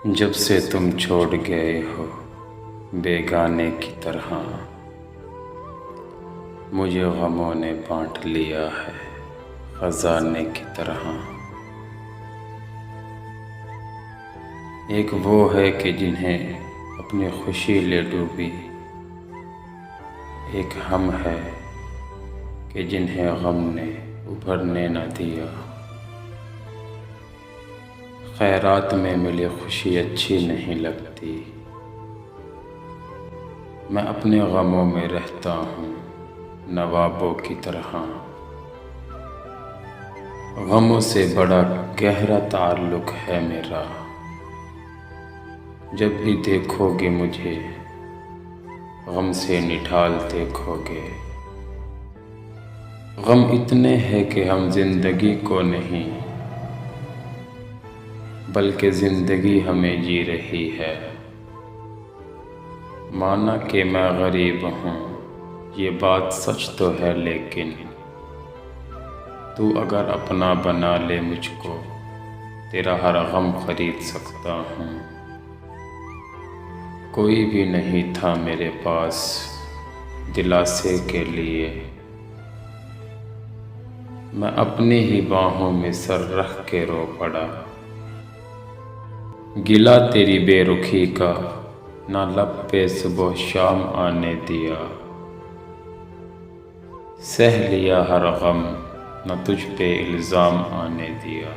جب سے تم چھوڑ گئے ہو بیگانے کی طرح، مجھے غموں نے بانٹ لیا ہے خزانے کی طرح۔ ایک وہ ہے کہ جنہیں اپنی خوشی لے ڈوبی، ایک ہم ہے کہ جنہیں غم نے ابھرنے نہ دیا۔ خیرات میں ملی خوشی اچھی نہیں لگتی، میں اپنے غموں میں رہتا ہوں نوابوں کی طرح۔ غموں سے بڑا گہرا تعلق ہے میرا، جب بھی دیکھو گے مجھے غم سے نڈھال دیکھو گے۔ غم اتنے ہیں کہ ہم زندگی کو نہیں بلکہ زندگی ہمیں جی رہی ہے۔ مانا کہ میں غریب ہوں یہ بات سچ تو ہے، لیکن تو اگر اپنا بنا لے مجھ کو، تیرا ہر غم خرید سکتا ہوں۔ کوئی بھی نہیں تھا میرے پاس دلاسے کے لیے، میں اپنی ہی باہوں میں سر رکھ کے رو پڑا۔ گلہ تیری بے رخی کا نہ لب پہ صبح شام آنے دیا، سہ لیا ہر غم نہ تجھ پہ الزام آنے دیا۔